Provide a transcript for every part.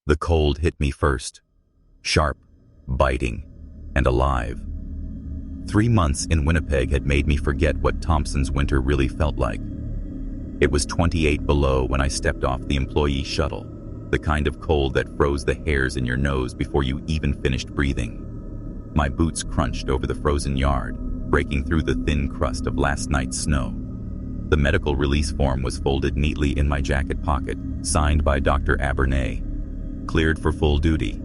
The cold hit me first, sharp, biting, and alive. 3 months in Winnipeg had made me forget what Thompson's winter really felt like. It was 28 below when I stepped off the employee shuttle, the kind of cold that froze the hairs in your nose before you even finished breathing. My boots crunched over the frozen yard, breaking through the thin crust of last night's snow. The medical release form was folded neatly in my jacket pocket, signed by Dr. Abernay. Cleared for full duty.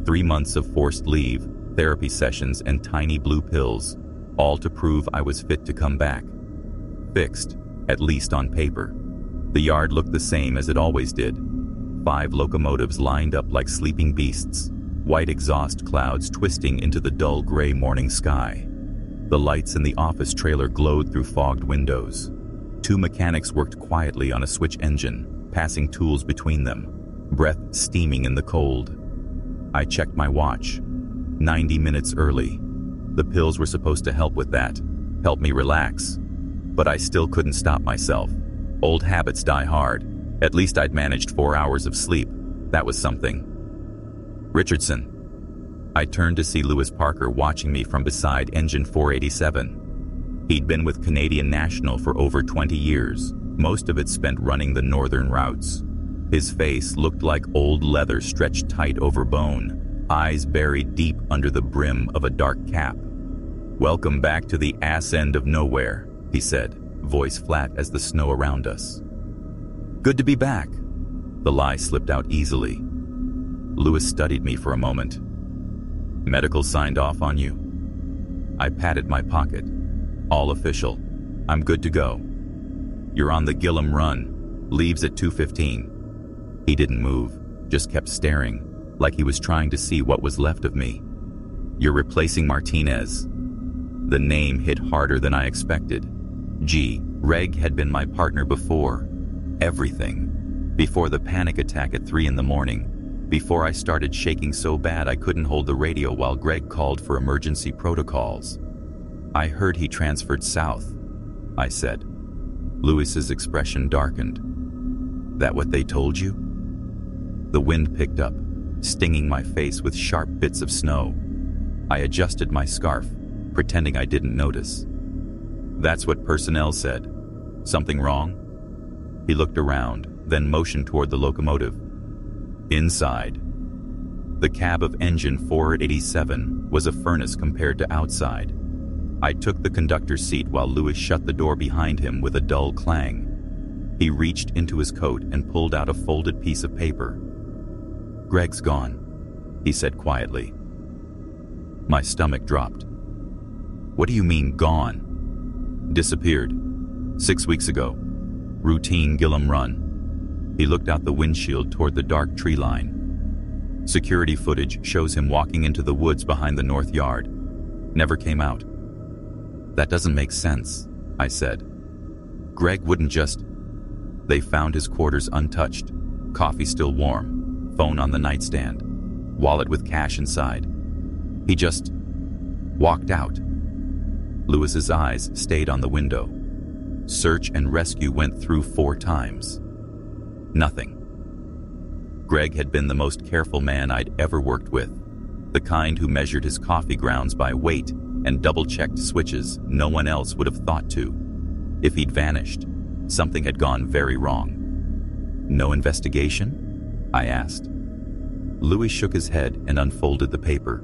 3 months of forced leave, therapy sessions, and tiny blue pills, all to prove I was fit to come back. Fixed, at least on paper. The yard looked the same as it always did. 5 locomotives lined up like sleeping beasts, white exhaust clouds twisting into the dull gray morning sky. The lights in the office trailer glowed through fogged windows. 2 mechanics worked quietly on a switch engine, passing tools between them, breath steaming in the cold. I checked my watch. 90 minutes early. The pills were supposed to help with that, help me relax. But I still couldn't stop myself. Old habits die hard. At least I'd managed 4 hours of sleep. That was something. Richardson. I turned to see Lewis Parker watching me from beside engine 487. He'd been with Canadian National for over 20 years, most of it spent running the northern routes. His face looked like old leather stretched tight over bone, eyes buried deep under the brim of a dark cap. "Welcome back to the ass end of nowhere," he said, voice flat as the snow around us. "Good to be back." The lie slipped out easily. Lewis studied me for a moment. "Medical signed off on you?" I patted my pocket. "All official. I'm good to go. You're on the Gillam run. Leaves at 2:15. He didn't move, just kept staring, like he was trying to see what was left of me. "You're replacing Martinez." The name hit harder than I expected. Gee, Reg had been my partner before. Everything. Before the panic attack at 3 in the morning. Before I started shaking so bad I couldn't hold the radio while Greg called for emergency protocols. "I heard he transferred south," I said. Lewis's expression darkened. "That what they told you?" The wind picked up, stinging my face with sharp bits of snow. I adjusted my scarf, pretending I didn't notice. "That's what personnel said. Something wrong?" He looked around, then motioned toward the locomotive. Inside. The cab of engine 487 was a furnace compared to outside. I took the conductor's seat while Lewis shut the door behind him with a dull clang. He reached into his coat and pulled out a folded piece of paper. "Greg's gone," he said quietly. My stomach dropped. "What do you mean, gone?" "Disappeared. 6 weeks ago. Routine Gillam run." He looked out the windshield toward the dark tree line. "Security footage shows him walking into the woods behind the north yard. Never came out." "That doesn't make sense," I said. "Greg wouldn't just..." They found his quarters untouched, coffee still warm, phone on the nightstand, wallet with cash inside. He just walked out. Lewis's eyes stayed on the window. Search and rescue went through 4 times. Nothing. Greg had been the most careful man I'd ever worked with, the kind who measured his coffee grounds by weight and double-checked switches no one else would have thought to. If he'd vanished, something had gone very wrong. "No investigation?" I asked. Louis shook his head and unfolded the paper.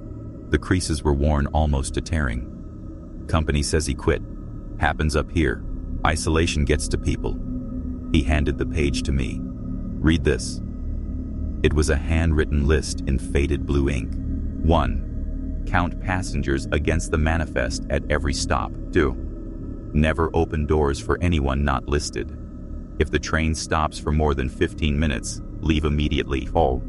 The creases were worn almost to tearing. "Company says he quit. Happens up here. Isolation gets to people." He handed the page to me. "Read this." It was a handwritten list in faded blue ink. 1. Count passengers against the manifest at every stop. 2. Never open doors for anyone not listed. If the train stops for more than 15 minutes, leave immediately. 4.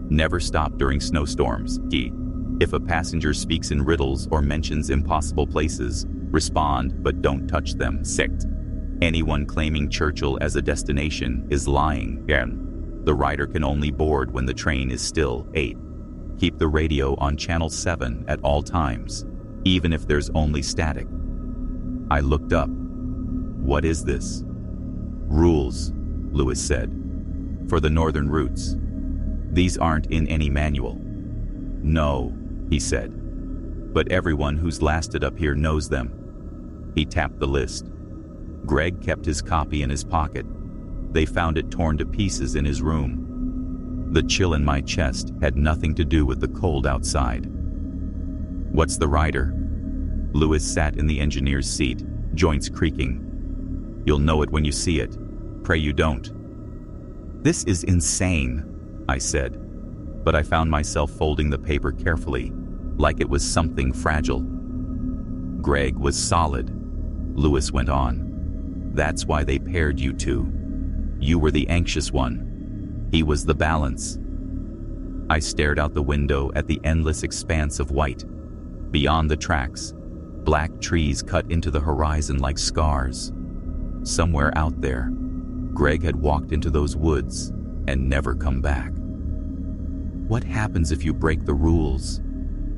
Never stop during snowstorms. D. If a passenger speaks in riddles or mentions impossible places, respond but don't touch them. 6. Anyone claiming Churchill as a destination is lying. 7. The rider can only board when the train is still. 8. Keep the radio on channel 7 at all times, even if there's only static. I looked up. "What is this?" "Rules," Lewis said. "For the northern routes." These aren't in any manual. No, he said, but everyone who's lasted up here knows them. He tapped the list. Greg kept his copy in his pocket. They found it torn to pieces in his room. The chill in my chest had nothing to do with the cold outside. What's the rider? Lewis sat in the engineer's seat, joints creaking. You'll know it when you see it. Pray you don't. This is insane, I said, but I found myself folding the paper carefully, like it was something fragile. Greg was solid, Lewis went on. That's why they paired you two. You were the anxious one. He was the balance. I stared out the window at the endless expanse of white. Beyond the tracks, black trees cut into the horizon like scars. Somewhere out there, Greg had walked into those woods and never come back. What happens if you break the rules?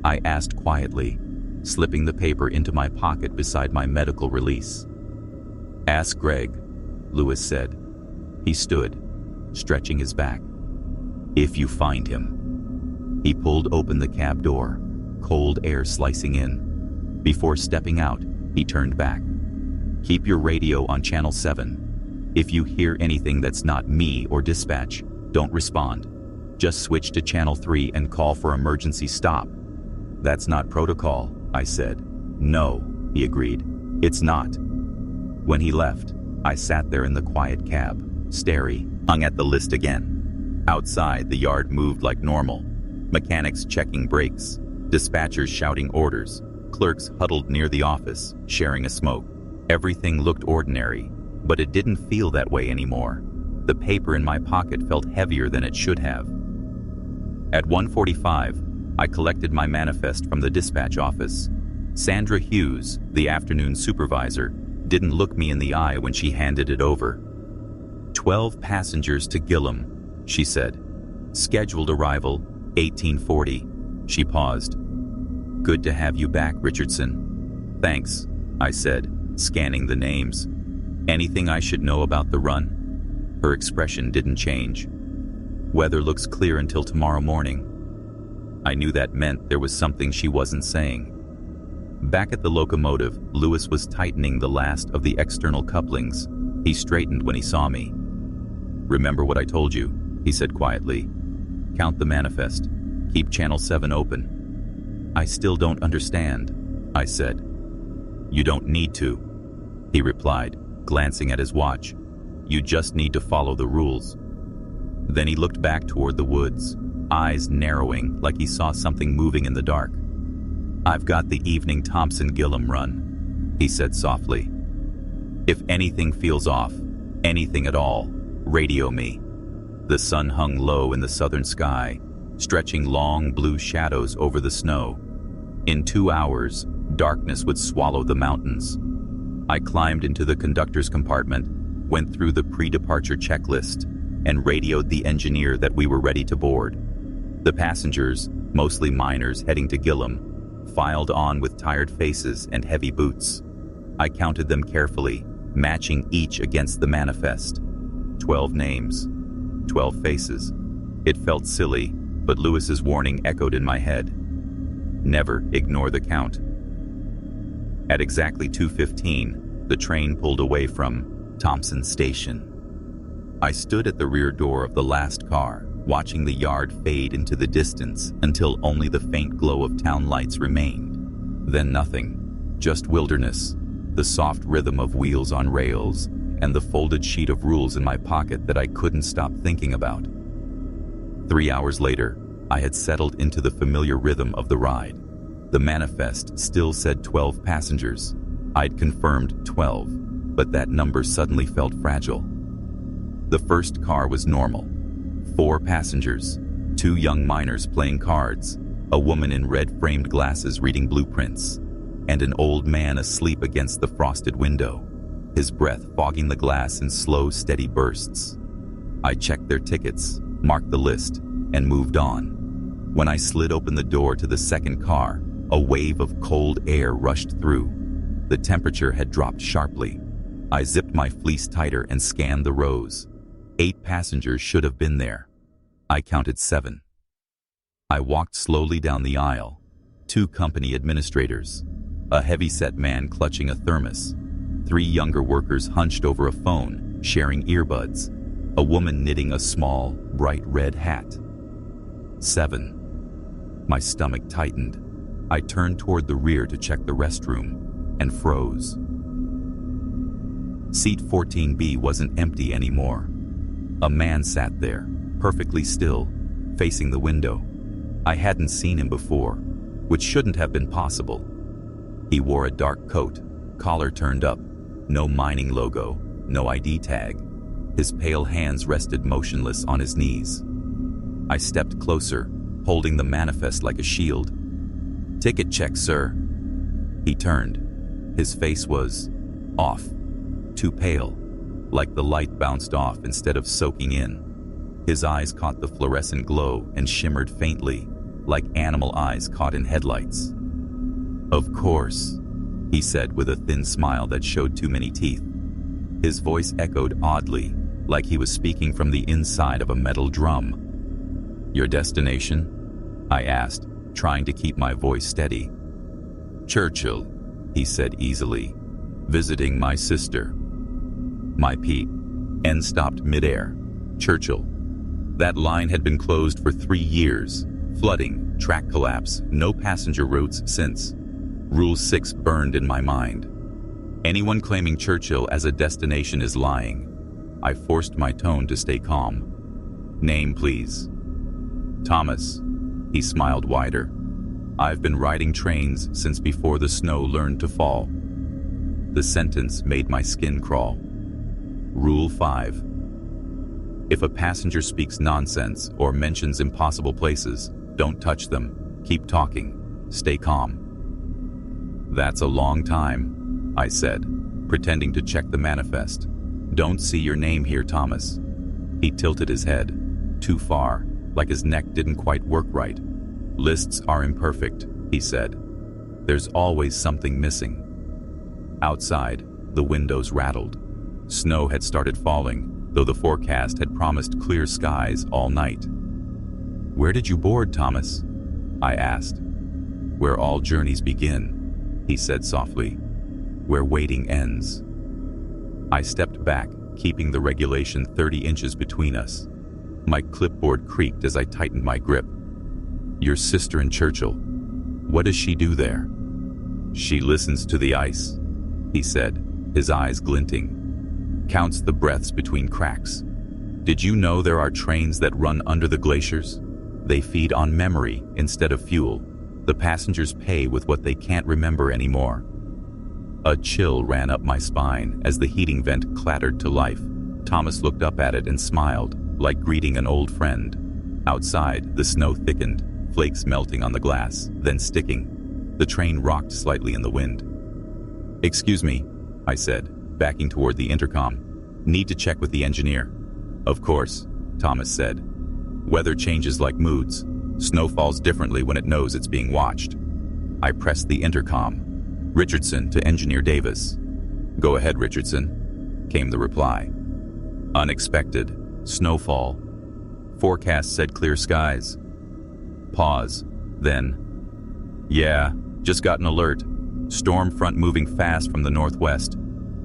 I asked quietly, slipping the paper into my pocket beside my medical release. Ask Greg, Lewis said. He stood, stretching his back. If you find him. He pulled open the cab door, cold air slicing in. Before stepping out, he turned back. Keep your radio on channel 7. If you hear anything that's not me or dispatch, don't respond. Just switch to channel 3 and call for emergency stop. That's not protocol, I said. No, he agreed. It's not. When he left, I sat there in the quiet cab, hung at the list again. Outside, the yard moved like normal. Mechanics checking brakes, dispatchers shouting orders, clerks huddled near the office, sharing a smoke. Everything looked ordinary, but it didn't feel that way anymore. The paper in my pocket felt heavier than it should have. At 1:45, I collected my manifest from the dispatch office. Sandra Hughes, the afternoon supervisor, didn't look me in the eye when she handed it over. 12 passengers to Gillum, she said. Scheduled arrival, 1840. She paused. Good to have you back, Richardson. Thanks, I said, scanning the names. Anything I should know about the run? Her expression didn't change. Weather looks clear until tomorrow morning. I knew that meant there was something she wasn't saying. Back at the locomotive, Lewis was tightening the last of the external couplings. He straightened when he saw me. Remember what I told you, he said quietly. Count the manifest. Keep channel 7 open. I still don't understand, I said. You don't need to, he replied, glancing at his watch. You just need to follow the rules. Then he looked back toward the woods, eyes narrowing like he saw something moving in the dark. I've got the evening Thompson-Gillum run, he said softly. If anything feels off, anything at all, radio me. The sun hung low in the southern sky, stretching long blue shadows over the snow. In 2 hours, darkness would swallow the mountains. I climbed into the conductor's compartment, went through the pre-departure checklist, and radioed the engineer that we were ready to board. The passengers, mostly miners heading to Gillum, filed on with tired faces and heavy boots. I counted them carefully, matching each against the manifest. 12 names, 12 faces. It felt silly, but Lewis's warning echoed in my head. Never ignore the count. At exactly 2:15, the train pulled away from Thompson Station. I stood at the rear door of the last car, watching the yard fade into the distance until only the faint glow of town lights remained. Then nothing, just wilderness, the soft rhythm of wheels on rails, and the folded sheet of rules in my pocket that I couldn't stop thinking about. 3 hours later, I had settled into the familiar rhythm of the ride. The manifest still said 12 passengers. I'd confirmed 12, but that number suddenly felt fragile. The first car was normal. 4 passengers, 2 young miners playing cards, a woman in red-framed glasses reading blueprints, and an old man asleep against the frosted window, his breath fogging the glass in slow, steady bursts. I checked their tickets, marked the list, and moved on. When I slid open the door to the second car, a wave of cold air rushed through. The temperature had dropped sharply. I zipped my fleece tighter and scanned the rows. 8 passengers should have been there. I counted 7. I walked slowly down the aisle. 2 company administrators, a heavy-set man clutching a thermos, 3 younger workers hunched over a phone, sharing earbuds, a woman knitting a small, bright red hat. 7. My stomach tightened. I turned toward the rear to check the restroom, and froze. Seat 14B wasn't empty anymore. A man sat there, perfectly still, facing the window. I hadn't seen him before, which shouldn't have been possible. He wore a dark coat, collar turned up, no mining logo, no ID tag. His pale hands rested motionless on his knees. I stepped closer, holding the manifest like a shield. "Ticket check, sir." He turned. His face was off, too pale, like the light bounced off instead of soaking in. His eyes caught the fluorescent glow and shimmered faintly, like animal eyes caught in headlights. "Of course," he said with a thin smile that showed too many teeth. His voice echoed oddly, like he was speaking from the inside of a metal drum. "Your destination?" I asked, trying to keep my voice steady. "Churchill," he said easily. "Visiting my sister." My P.N. stopped midair. Churchill. That line had been closed for 3 years. Flooding, track collapse, no passenger routes since. Rule 6 burned in my mind. Anyone claiming Churchill as a destination is lying. I forced my tone to stay calm. "Name, please." "Thomas." He smiled wider. "I've been riding trains since before the snow learned to fall." The sentence made my skin crawl. Rule 5. If a passenger speaks nonsense or mentions impossible places, don't touch them. Keep talking. Stay calm. "That's a long time," I said, pretending to check the manifest. "Don't see your name here, Thomas." He tilted his head. Too far, like his neck didn't quite work right. "Lists are imperfect," he said. "There's always something missing." Outside, the windows rattled. Snow had started falling, though the forecast had promised clear skies all night. "Where did you board, Thomas?" I asked. "Where all journeys begin," he said softly. "Where waiting ends." I stepped back, keeping the regulation 30 inches between us. My clipboard creaked as I tightened my grip. "Your sister in Churchill. What does she do there?" "She listens to the ice," he said, his eyes glinting. "Counts the breaths between cracks. Did you know there are trains that run under the glaciers? They feed on memory instead of fuel. The passengers pay with what they can't remember anymore." A chill ran up my spine as the heating vent clattered to life. Thomas looked up at it and smiled, like greeting an old friend. Outside, the snow thickened, flakes melting on the glass, then sticking. The train rocked slightly in the wind. "Excuse me," I said, backing toward the intercom. "Need to check with the engineer." "Of course," Thomas said. "Weather changes like moods. Snow falls differently when it knows it's being watched." I pressed the intercom. "Richardson to Engineer Davis." "Go ahead, Richardson," came the reply. "Unexpected. Snowfall. Forecast said clear skies." Pause. Then, "Yeah, just got an alert. Storm front moving fast from the northwest.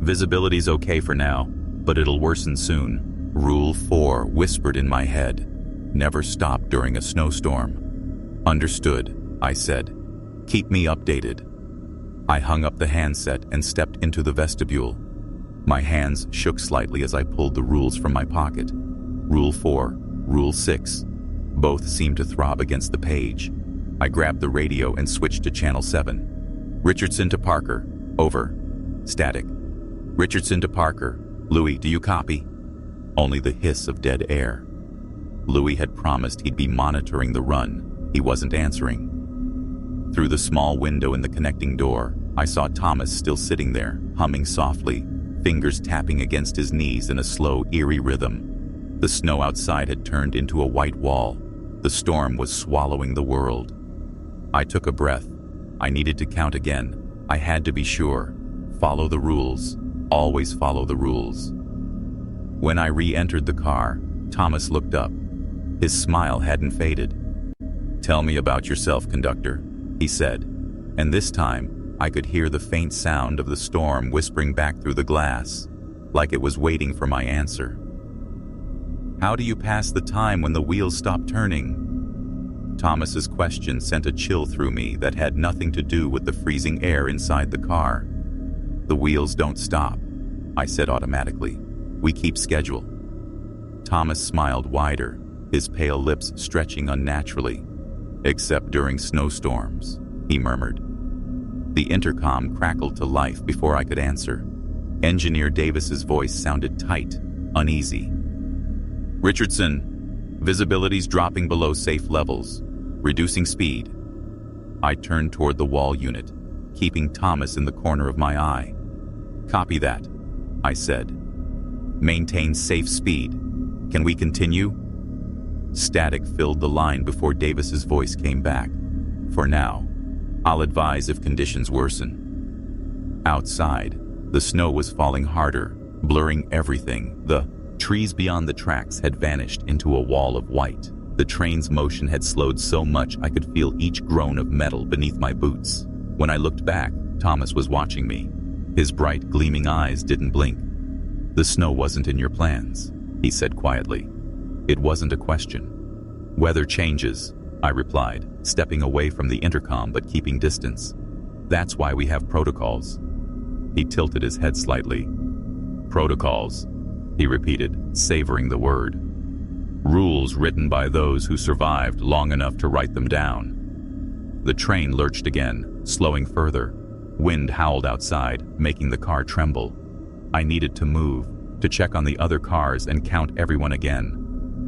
Visibility's okay for now, but it'll worsen soon." Rule 4 whispered in my head. Never stop during a snowstorm. "Understood," I said. "Keep me updated." I hung up the handset and stepped into the vestibule. My hands shook slightly as I pulled the rules from my pocket. Rule 4, Rule 6. Both seemed to throb against the page. I grabbed the radio and switched to Channel 7. "Richardson to Parker. Over." Static. "Richardson to Parker. Louis, do you copy?" Only the hiss of dead air. Louis had promised he'd be monitoring the run. He wasn't answering. Through the small window in the connecting door, I saw Thomas still sitting there, humming softly, fingers tapping against his knees in a slow, eerie rhythm. The snow outside had turned into a white wall. The storm was swallowing the world. I took a breath. I needed to count again. I had to be sure. Follow the rules. Always follow the rules. When I re-entered the car, Thomas looked up. His smile hadn't faded. "Tell me about yourself, Conductor," he said, and this time I could hear the faint sound of the storm whispering back through the glass, like it was waiting for my answer. "How do you pass the time when the wheels stop turning?" Thomas's question sent a chill through me that had nothing to do with the freezing air inside the car. "The wheels don't stop," I said automatically. "We keep schedule." Thomas smiled wider, his pale lips stretching unnaturally. "Except during snowstorms," he murmured. The intercom crackled to life before I could answer. Engineer Davis's voice sounded tight, uneasy. "Richardson, visibility's dropping below safe levels. Reducing speed." I turned toward the wall unit, keeping Thomas in the corner of my eye. "Copy that," I said. "Maintain safe speed. Can we continue?" Static filled the line before Davis's voice came back. "For now. I'll advise if conditions worsen." Outside, the snow was falling harder, blurring everything. The trees beyond the tracks had vanished into a wall of white. The train's motion had slowed so much I could feel each groan of metal beneath my boots. When I looked back, Thomas was watching me. His bright, gleaming eyes didn't blink. "The snow wasn't in your plans," he said quietly. It wasn't a question. "Weather changes," I replied, stepping away from the intercom but keeping distance. "That's why we have protocols." He tilted his head slightly. "Protocols," he repeated, savoring the word. "Rules written by those who survived long enough to write them down." The train lurched again, slowing further. Wind howled outside, making the car tremble. I needed to move, to check on the other cars and count everyone again.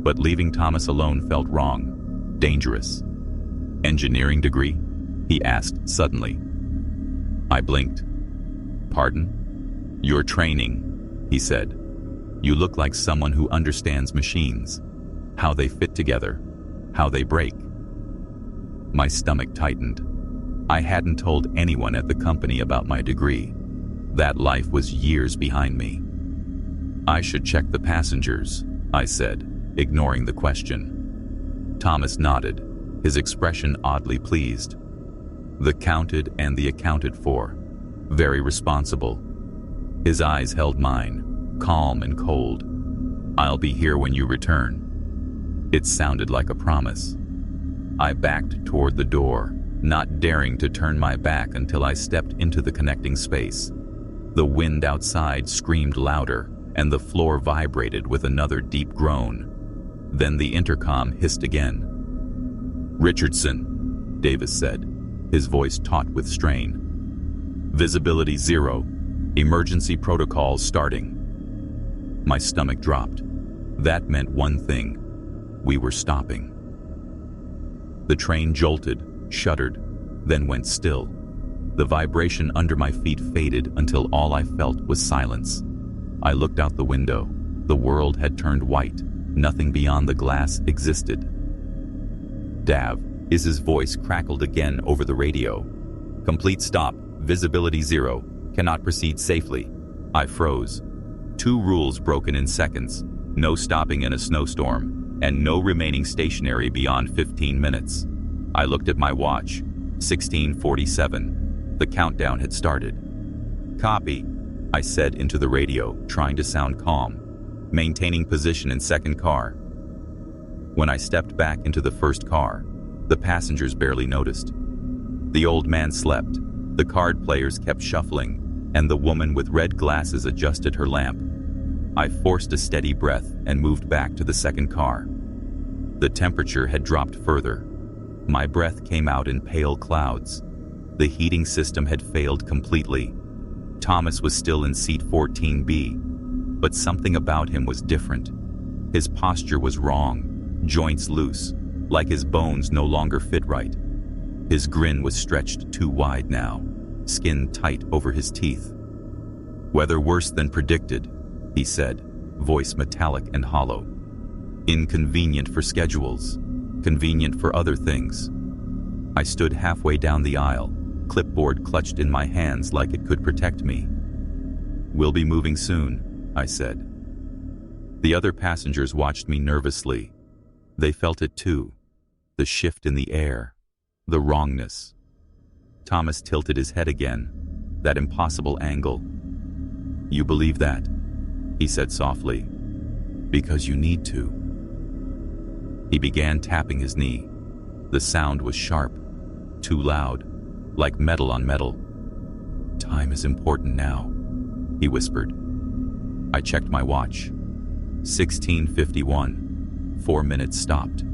But leaving Thomas alone felt wrong, dangerous. "Engineering degree?" he asked suddenly. I blinked. "Pardon?" "Your training," he said. "You look like someone who understands machines. How they fit together, how they break." My stomach tightened. I hadn't told anyone at the company about my degree. That life was years behind me. "I should check the passengers," I said, ignoring the question. Thomas nodded, his expression oddly pleased. "The counted and the accounted for. Very responsible." His eyes held mine, calm and cold. "I'll be here when you return." It sounded like a promise. I backed toward the door, not daring to turn my back until I stepped into the connecting space. The wind outside screamed louder, and the floor vibrated with another deep groan. Then the intercom hissed again. "Richardson," Davis said, his voice taut with strain. "Visibility 0. Emergency protocols starting." My stomach dropped. That meant one thing. We were stopping. The train jolted, shuddered, then went still. The vibration under my feet faded until all I felt was silence. I looked out the window. The world had turned white. Nothing beyond the glass existed. "Dav," Iz's voice crackled again over the radio. "Complete stop. Visibility 0. Cannot proceed safely." I froze. 2 rules broken in seconds. No stopping in a snowstorm, and no remaining stationary beyond 15 minutes. I looked at my watch. 16:47. The countdown had started. "Copy," I said into the radio, trying to sound calm. "Maintaining position in second car." When I stepped back into the first car, the passengers barely noticed. The old man slept, the card players kept shuffling, and the woman with red glasses adjusted her lamp. I forced a steady breath and moved back to the second car. The temperature had dropped further. My breath came out in pale clouds. The heating system had failed completely. Thomas was still in seat 14B, but something about him was different. His posture was wrong, joints loose, like his bones no longer fit right. His grin was stretched too wide now, skin tight over his teeth. "Weather worse than predicted," he said, voice metallic and hollow. "Inconvenient for schedules, convenient for other things." I stood halfway down the aisle, clipboard clutched in my hands like it could protect me. "We'll be moving soon," I said. The other passengers watched me nervously. They felt it too, the shift in the air, the wrongness. Thomas tilted his head again, that impossible angle. "You believe that?" he said softly. "Because you need to." He began tapping his knee. The sound was sharp, too loud, like metal on metal. "Time is important now," he whispered. I checked my watch. 16:51. 4 minutes stopped.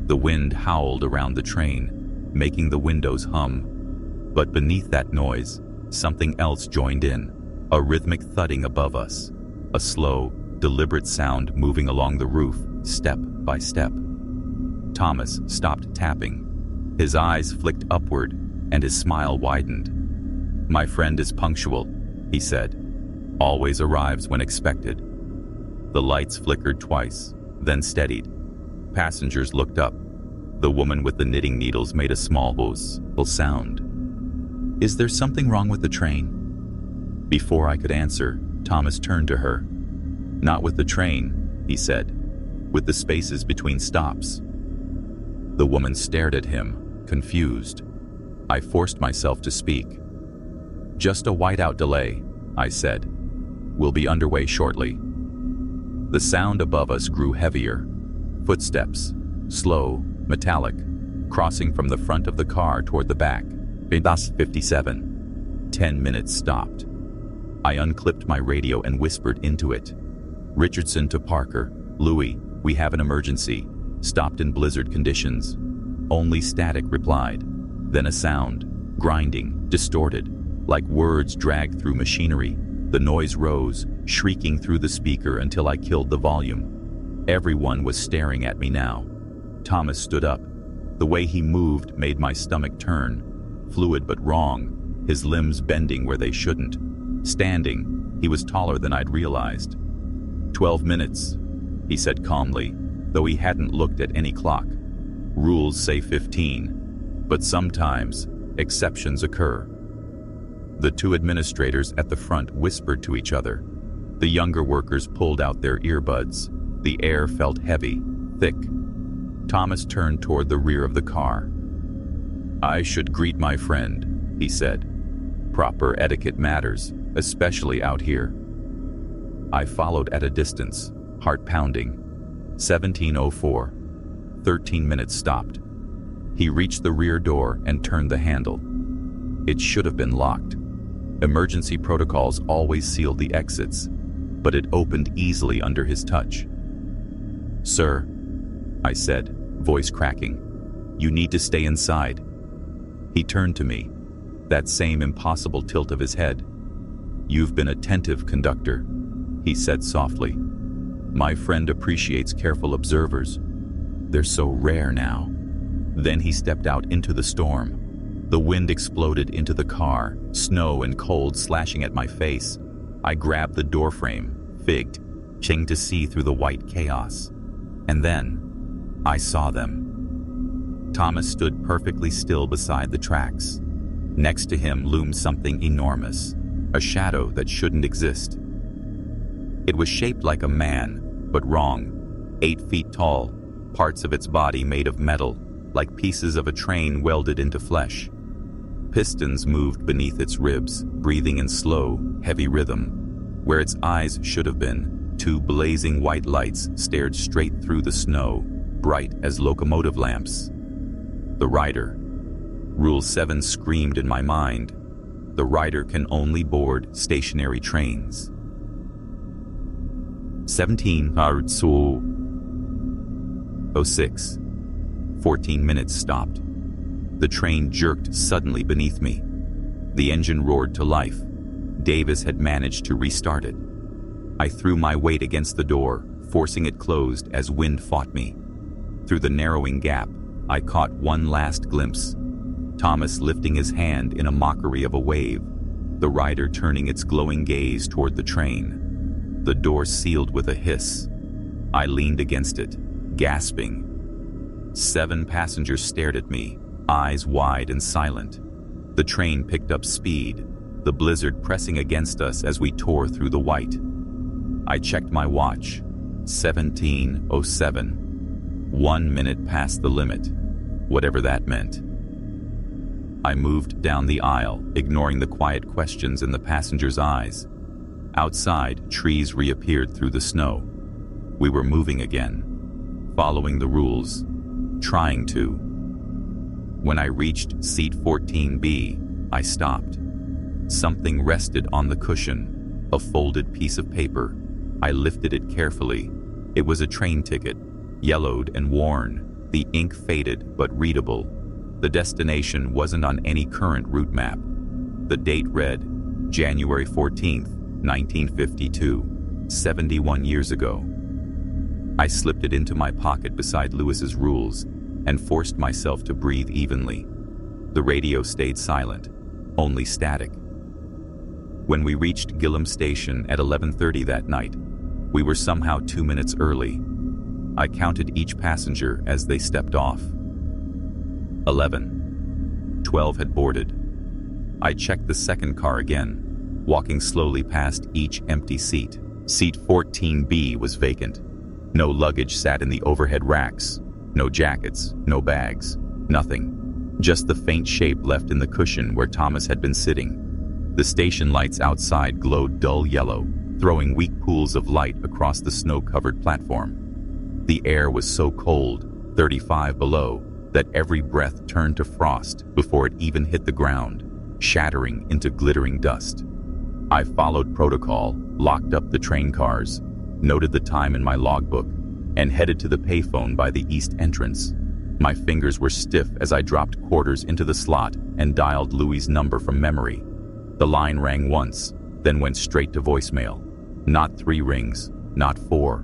The wind howled around the train, making the windows hum. But beneath that noise, something else joined in, a rhythmic thudding above us, a slow, deliberate sound moving along the roof, step by step. Thomas stopped tapping. His eyes flicked upward, and his smile widened. "My friend is punctual," he said. "Always arrives when expected." The lights flickered twice, then steadied. Passengers looked up. The woman with the knitting needles made a small whistle sound. "Is there something wrong with the train?" Before I could answer, Thomas turned to her. "Not with the train," he said. "With the spaces between stops." The woman stared at him, confused. I forced myself to speak. "Just a whiteout delay," I said. "We'll be underway shortly." The sound above us grew heavier. Footsteps, slow, metallic, crossing from the front of the car toward the back. 57. 10 minutes stopped. I unclipped my radio and whispered into it. "Richardson to Parker. Louis, we have an emergency. Stopped in blizzard conditions." Only static replied. Then a sound, grinding, distorted, like words dragged through machinery. The noise rose, shrieking through the speaker until I killed the volume. Everyone was staring at me now. Thomas stood up. The way he moved made my stomach turn. Fluid but wrong, his limbs bending where they shouldn't. Standing, he was taller than I'd realized. 12 minutes, he said calmly, though he hadn't looked at any clock. Rules say 15, but sometimes exceptions occur. The two administrators at the front whispered to each other. The younger workers pulled out their earbuds. The air felt heavy, thick. Thomas turned toward the rear of the car. "I should greet my friend," he said. "Proper etiquette matters, especially out here." I followed at a distance, heart pounding. 17:04. 13 minutes stopped. He reached the rear door and turned the handle. It should have been locked. Emergency protocols always sealed the exits, but it opened easily under his touch. "Sir," I said, voice cracking, "you need to stay inside." He turned to me, that same impossible tilt of his head. "You've been attentive, Conductor," he said softly. "My friend appreciates careful observers. They're so rare now." Then he stepped out into the storm. The wind exploded into the car, snow and cold slashing at my face. I grabbed the doorframe, figged, ching to see through the white chaos. And then, I saw them. Thomas stood perfectly still beside the tracks. Next to him loomed something enormous, a shadow that shouldn't exist. It was shaped like a man, but wrong. 8 feet tall, parts of its body made of metal, like pieces of a train welded into flesh. Pistons moved beneath its ribs, breathing in slow, heavy rhythm. Where its eyes should have been, 2 blazing white lights stared straight through the snow, bright as locomotive lamps. The rider. Rule 7 screamed in my mind. The rider can only board stationary trains. 17:06. 14 minutes stopped. The train jerked suddenly beneath me. The engine roared to life. Davis had managed to restart it. I threw my weight against the door, forcing it closed as wind fought me. Through the narrowing gap, I caught one last glimpse. Thomas lifting his hand in a mockery of a wave, the rider turning its glowing gaze toward the train. The door sealed with a hiss. I leaned against it, gasping. 7 passengers stared at me, eyes wide and silent. The train picked up speed, the blizzard pressing against us as we tore through the white. I checked my watch. 17:07. 1 minute past the limit, whatever that meant. I moved down the aisle, ignoring the quiet questions in the passengers' eyes. Outside, trees reappeared through the snow. We were moving again, following the rules, trying to. When I reached seat 14B, I stopped. Something rested on the cushion, a folded piece of paper. I lifted it carefully. It was a train ticket, yellowed and worn, the ink faded but readable. The destination wasn't on any current route map. The date read, January 14th, 1952, 71 years ago. I slipped it into my pocket beside Lewis's rules and forced myself to breathe evenly. The radio stayed silent, only static. When we reached Gillam Station at 11:30 that night, we were somehow 2 minutes early. I counted each passenger as they stepped off. 11. 12 had boarded. I checked the second car again, walking slowly past each empty seat. Seat 14B was vacant. No luggage sat in the overhead racks. No jackets, no bags, nothing. Just the faint shape left in the cushion where Thomas had been sitting. The station lights outside glowed dull yellow, throwing weak pools of light across the snow-covered platform. The air was so cold, 35 below, that every breath turned to frost before it even hit the ground, shattering into glittering dust. I followed protocol, locked up the train cars, noted the time in my logbook, and headed to the payphone by the east entrance. My fingers were stiff as I dropped quarters into the slot and dialed Louis's number from memory. The line rang once, then went straight to voicemail. Not 3 rings, not 4,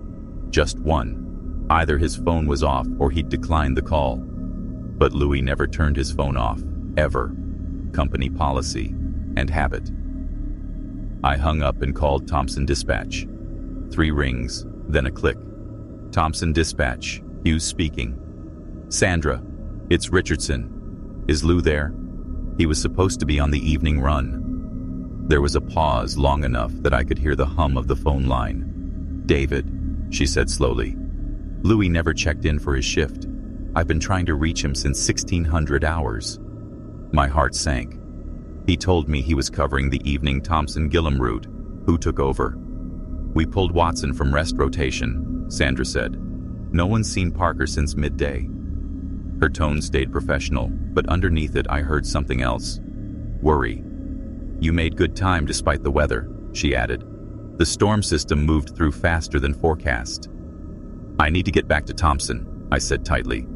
just 1. Either his phone was off or he'd declined the call. But Louis never turned his phone off, ever. Company policy and habit. I hung up and called Thompson Dispatch. 3 rings, then a click. Thompson Dispatch, Hughes speaking. Sandra, it's Richardson. Is Lou there? He was supposed to be on the evening run. There was a pause long enough that I could hear the hum of the phone line. David, she said slowly. Louis never checked in for his shift. I've been trying to reach him since 1600 hours. My heart sank. He told me he was covering the evening Thompson-Gillam route. Who took over? We pulled Watson from rest rotation, Sandra said. No one's seen Parker since midday. Her tone stayed professional, but underneath it I heard something else. Worry. You made good time despite the weather, she added. The storm system moved through faster than forecast. I need to get back to Thompson, I said tightly.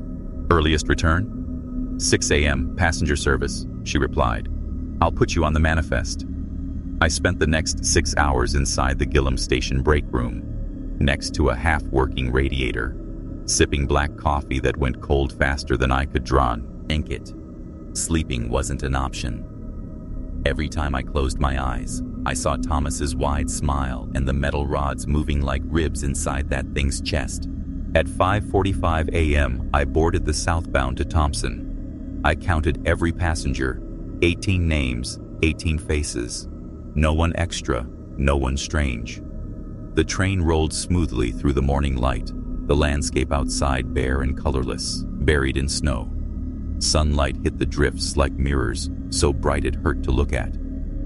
Earliest return? 6 a.m., passenger service, she replied. I'll put you on the manifest. I spent the next 6 hours inside the Gillam Station break room, next to a half-working radiator, sipping black coffee that went cold faster than I could drink it. Sleeping wasn't an option. Every time I closed my eyes, I saw Thomas's wide smile and the metal rods moving like ribs inside that thing's chest. At 5:45 a.m., I boarded the southbound to Thompson. I counted every passenger, 18 names, 18 faces. No one extra, no one strange. The train rolled smoothly through the morning light, the landscape outside bare and colorless, buried in snow. Sunlight hit the drifts like mirrors, so bright it hurt to look at.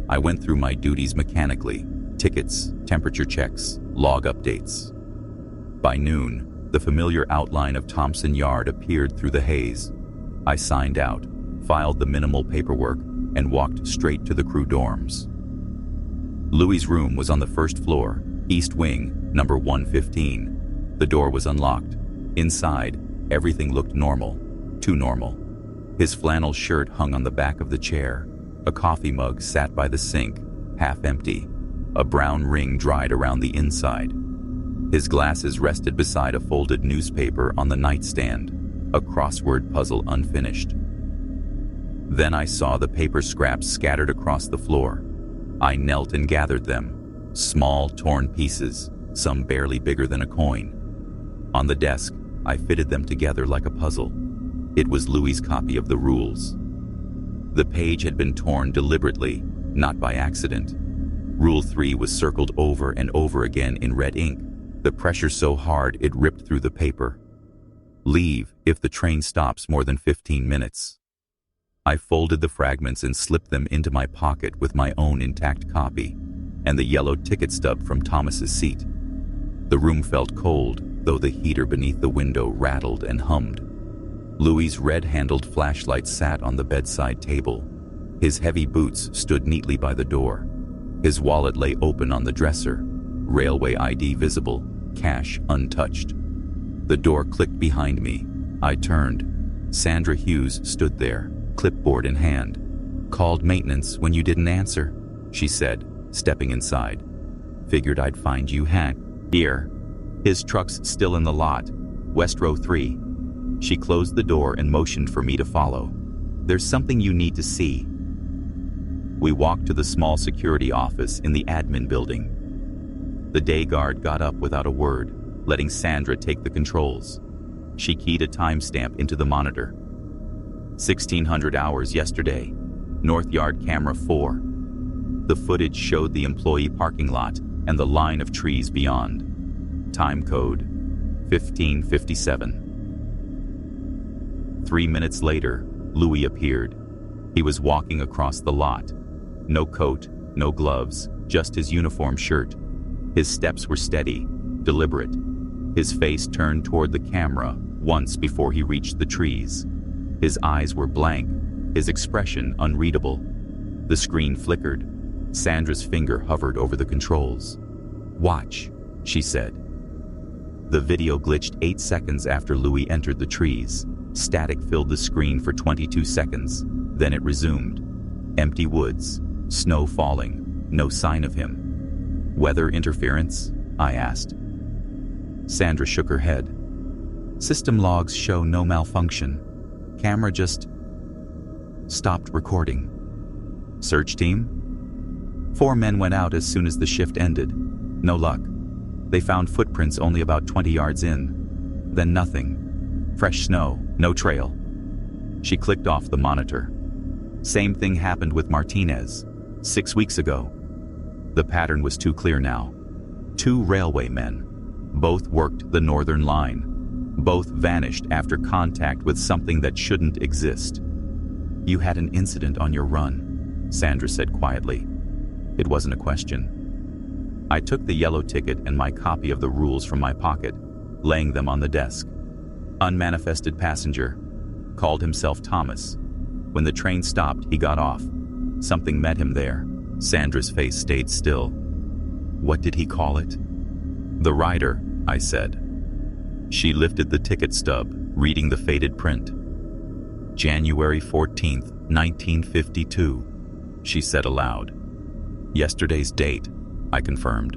I went through my duties mechanically, tickets, temperature checks, log updates. By noon, the familiar outline of Thompson Yard appeared through the haze. I signed out, filed the minimal paperwork, and walked straight to the crew dorms. Louis's room was on the first floor, East Wing, number 115. The door was unlocked. Inside, everything looked normal, too normal. His flannel shirt hung on the back of the chair. A coffee mug sat by the sink, half empty. A brown ring dried around the inside. His glasses rested beside a folded newspaper on the nightstand, a crossword puzzle unfinished. Then I saw the paper scraps scattered across the floor. I knelt and gathered them, small, torn pieces, some barely bigger than a coin. On the desk, I fitted them together like a puzzle. It was Louis's copy of the rules. The page had been torn deliberately, not by accident. Rule 3 was circled over and over again in red ink, the pressure so hard it ripped through the paper. Leave if the train stops more than 15 minutes. I folded the fragments and slipped them into my pocket with my own intact copy and the yellow ticket stub from Thomas's seat. The room felt cold, though the heater beneath the window rattled and hummed. Louis's red-handled flashlight sat on the bedside table. His heavy boots stood neatly by the door. His wallet lay open on the dresser, railway ID visible, cash untouched. The door clicked behind me. I turned. Sandra Hughes stood there, clipboard in hand. "Called maintenance when you didn't answer," she said, stepping inside. "Figured I'd find you here. His truck's still in the lot, West Row 3. She closed the door and motioned for me to follow. "There's something you need to see." We walked to the small security office in the admin building. The day guard got up without a word, letting Sandra take the controls. She keyed a timestamp into the monitor. 1600 hours yesterday, North Yard Camera 4. The footage showed the employee parking lot and the line of trees beyond. Time code 1557. 3 minutes later, Louis appeared. He was walking across the lot. No coat, no gloves, just his uniform shirt. His steps were steady, deliberate. His face turned toward the camera once before he reached the trees. His eyes were blank, his expression unreadable. The screen flickered. Sandra's finger hovered over the controls. "Watch," she said. The video glitched 8 seconds after Louis entered the trees. Static filled the screen for 22 seconds. Then it resumed. Empty woods, snow falling, no sign of him. "Weather interference?" I asked. Sandra shook her head. "System logs show no malfunction. Camera just stopped recording." "Search team?" "4 men went out as soon as the shift ended. No luck. They found footprints only about 20 yards in. Then nothing. Fresh snow, no trail." She clicked off the monitor. "Same thing happened with Martinez, 6 weeks ago." The pattern was too clear now. 2 railway men. Both worked the Northern Line. Both vanished after contact with something that shouldn't exist. "You had an incident on your run," Sandra said quietly. It wasn't a question. I took the yellow ticket and my copy of the rules from my pocket, laying them on the desk. "Unmanifested passenger. Called himself Thomas. When the train stopped, he got off. Something met him there." Sandra's face stayed still. "What did he call it?" "The rider," I said. She lifted the ticket stub, reading the faded print. "January 14th, 1952, she said aloud. "Yesterday's date," I confirmed.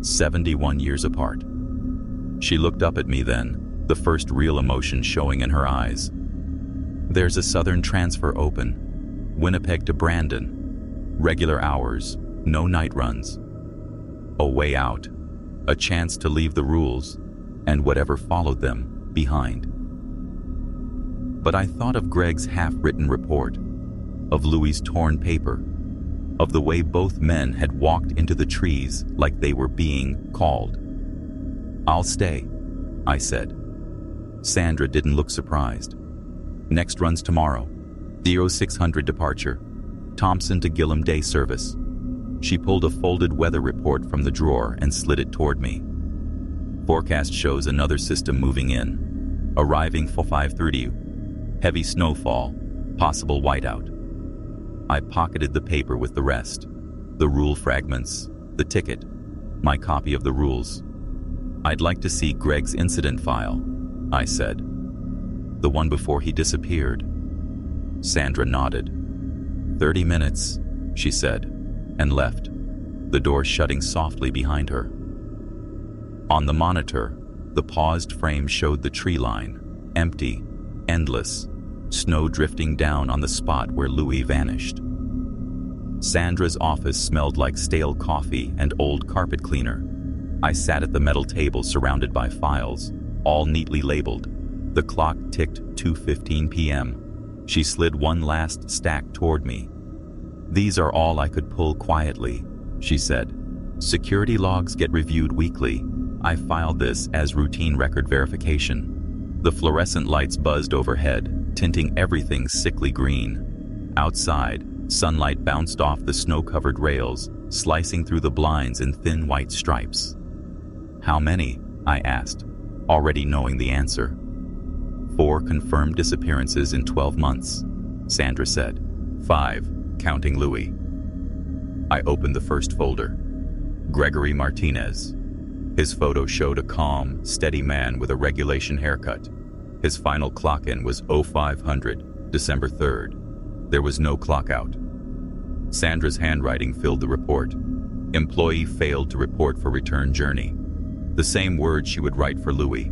71 years apart. She looked up at me then, the first real emotion showing in her eyes. "There's a southern transfer open. Winnipeg to Brandon. Regular hours, no night runs. A way out. A chance to leave the rules, and whatever followed them, behind." But I thought of Greg's half-written report, of Louis's torn paper, of the way both men had walked into the trees like they were being called. "I'll stay," I said. Sandra didn't look surprised. "Next run's tomorrow. 0600 departure. Thompson to Gillum day service." She pulled a folded weather report from the drawer and slid it toward me. "Forecast shows another system moving in. Arriving for 5:30. Heavy snowfall. Possible whiteout." I pocketed the paper with the rest. The rule fragments, the ticket, my copy of the rules. "I'd like to see Greg's incident file," I said. "The one before he disappeared." Sandra nodded. 30 minutes, she said, and left, the door shutting softly behind her. On the monitor, the paused frame showed the tree line, empty, endless, snow drifting down on the spot where Louis vanished. Sandra's office smelled like stale coffee and old carpet cleaner. I sat at the metal table surrounded by files, all neatly labeled. The clock ticked 2:15 p.m. She slid one last stack toward me. "These are all I could pull quietly," she said. "Security logs get reviewed weekly. I filed this as routine record verification. The fluorescent lights buzzed overhead, tinting everything sickly green. Outside, sunlight bounced off the snow-covered rails, slicing through the blinds in thin white stripes. "How many?" I asked, already knowing the answer. "4 confirmed disappearances in 12 months, Sandra said. 5, counting Louis. I opened the first folder. Gregory Martinez. His photo showed a calm, steady man with a regulation haircut. His final clock-in was 0500, December 3rd. There was no clock-out. Sandra's handwriting filled the report. Employee failed to report for return journey. The same words she would write for Louis.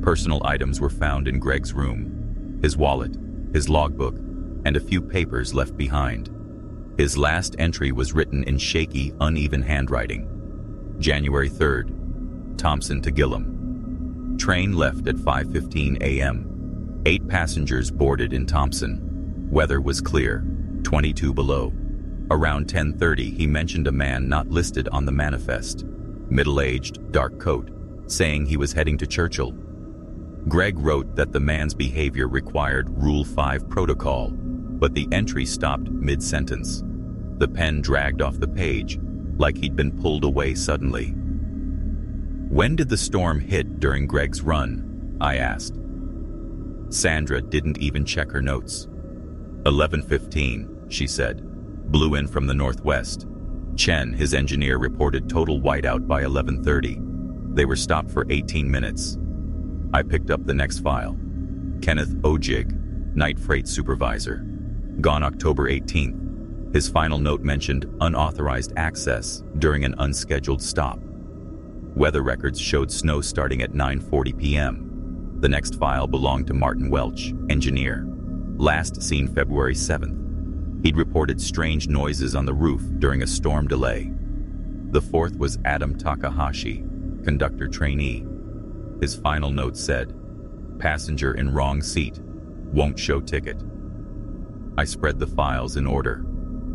Personal items were found in Greg's room. His wallet, his logbook, and a few papers left behind. His last entry was written in shaky, uneven handwriting. January 3rd, Thompson to Gillum. Train left at 5:15 a.m. 8 passengers boarded in Thompson. Weather was clear, 22 below. Around 10:30, he mentioned a man not listed on the manifest. Middle-aged, dark coat, saying he was heading to Churchill. Greg wrote that the man's behavior required Rule 5 protocol, but the entry stopped mid-sentence. The pen dragged off the page, like he'd been pulled away suddenly. "When did the storm hit during Greg's run?" I asked. Sandra didn't even check her notes. 11:15, she said. Blew in from the northwest. Chen, his engineer, reported total whiteout by 11:30. They were stopped for 18 minutes. I picked up the next file. Kenneth Ojig, night freight supervisor. Gone October 18th. His final note mentioned unauthorized access during an unscheduled stop. Weather records showed snow starting at 9:40 p.m. The next file belonged to Martin Welch, engineer. Last seen February 7th. He'd reported strange noises on the roof during a storm delay. The fourth was Adam Takahashi, conductor trainee. His final note said, "Passenger in wrong seat. Won't show ticket." I spread the files in order,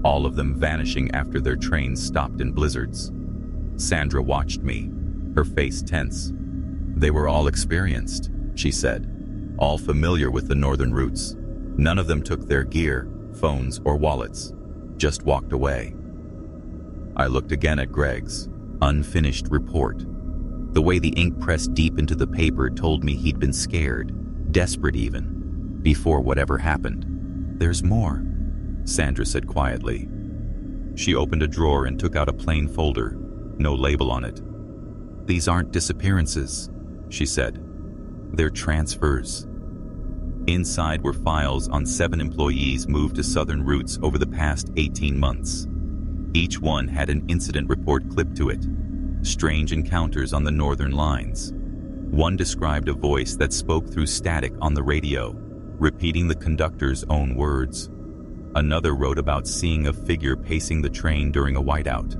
all of them vanishing after their trains stopped in blizzards. Sandra watched me, her face tense. "They were all experienced," she said, "all familiar with the northern routes. None of them took their gear, phones, or wallets, just walked away." I looked again at Greg's unfinished report. The way the ink pressed deep into the paper told me he'd been scared, desperate even, before whatever happened. "There's more," Sandra said quietly. She opened a drawer and took out a plain folder, no label on it. "These aren't disappearances," she said. "They're transfers." Inside were files on 7 employees moved to southern routes over the past 18 months. Each one had an incident report clipped to it. Strange encounters on the northern lines. One described a voice that spoke through static on the radio, repeating the conductor's own words. Another wrote about seeing a figure pacing the train during a whiteout.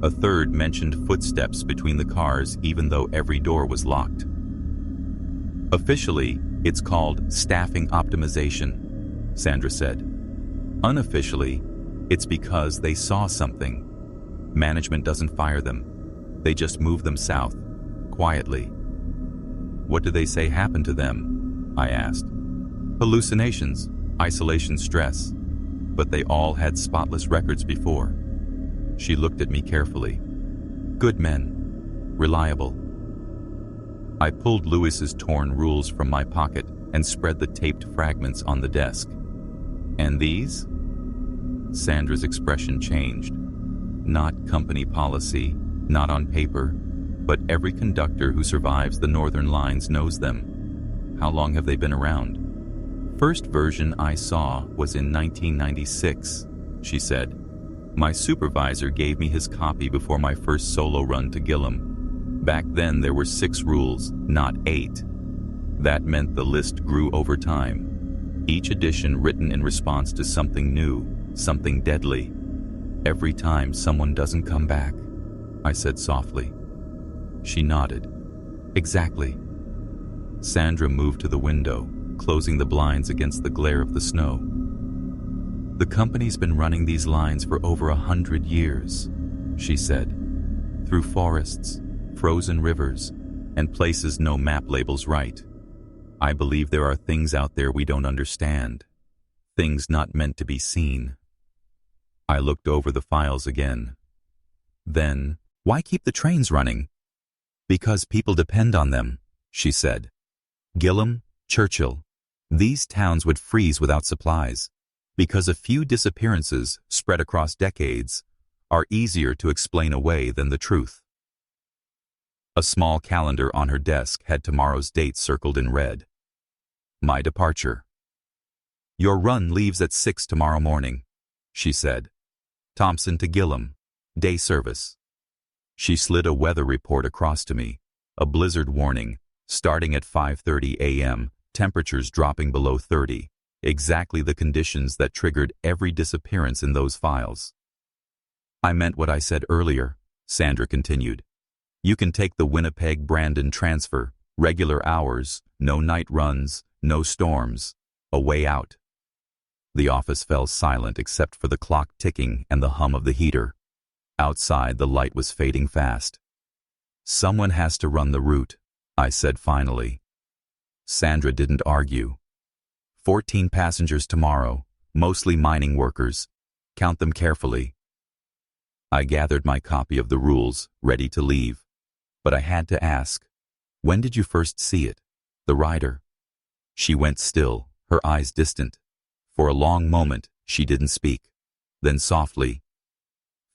A third mentioned footsteps between the cars even though every door was locked. "Officially, it's called staffing optimization," Sandra said. "Unofficially, it's because they saw something. Management doesn't fire them. They just move them south, quietly." "What do they say happened to them?" I asked. "Hallucinations, isolation stress. But they all had spotless records before." She looked at me carefully. "Good men. Reliable." I pulled Lewis's torn rules from my pocket and spread the taped fragments on the desk. "And these?" Sandra's expression changed. "Not company policy, not on paper, but every conductor who survives the northern lines knows them." "How long have they been around?" "First version I saw was in 1996, she said. "My supervisor gave me his copy before my first solo run to Gillum. Back then there were 6 rules, not 8. That meant the list grew over time. Each edition written in response to something new, something deadly. Every time someone doesn't come back," I said softly. She nodded. "Exactly." Sandra moved to the window, closing the blinds against the glare of the snow. "The company's been running these lines for over 100 years, she said. "Through forests, frozen rivers, and places no map labels right. I believe there are things out there we don't understand, things not meant to be seen. I looked over the files again. Then, why keep the trains running? Because people depend on them, she said. Gilham, Churchill. These towns would freeze without supplies, because a few disappearances spread across decades are easier to explain away than the truth. A small calendar on her desk had tomorrow's date circled in red. My departure. Your run leaves at 6 tomorrow morning, she said. Thompson to Gilham, day service. She slid a weather report across to me, a blizzard warning, starting at 5:30 a.m., temperatures dropping below 30, exactly the conditions that triggered every disappearance in those files. I meant what I said earlier, Sandra continued. You can take the Winnipeg-Brandon transfer, regular hours, no night runs, no storms, a way out. The office fell silent except for the clock ticking and the hum of the heater. Outside, the light was fading fast. Someone has to run the route, I said finally. Sandra didn't argue. 14 passengers tomorrow, mostly mining workers. Count them carefully. I gathered my copy of the rules, ready to leave. But I had to ask, when did you first see it? The rider? She went still, her eyes distant. For a long moment, she didn't speak. Then softly,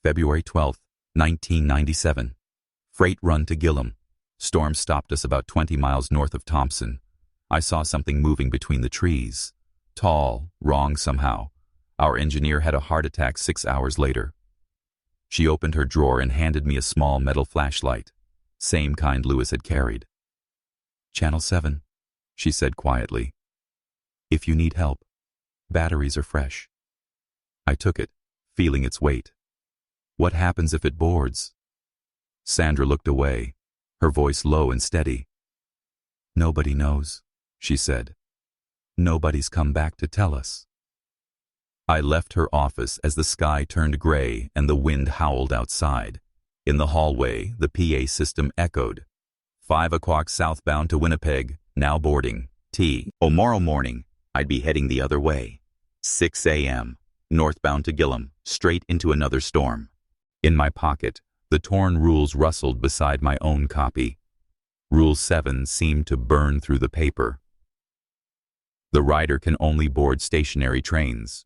February 12, 1997. Freight run to Gilham. Storm stopped us about 20 miles north of Thompson. I saw something moving between the trees. Tall, wrong somehow. Our engineer had a heart attack 6 hours later. She opened her drawer and handed me a small metal flashlight, same kind Lewis had carried. Channel 7, she said quietly. If you need help, batteries are fresh. I took it, feeling its weight. What happens if it boards? Sandra looked away, her voice low and steady. Nobody knows, she said. Nobody's come back to tell us. I left her office as the sky turned gray and the wind howled outside. In the hallway, the PA system echoed. 5 o'clock southbound to Winnipeg, now boarding. Tomorrow morning, I'd be heading the other way. 6 a.m., northbound to Gilham, straight into another storm. In my pocket, the torn rules rustled beside my own copy. Rule 7 seemed to burn through the paper. The rider can only board stationary trains.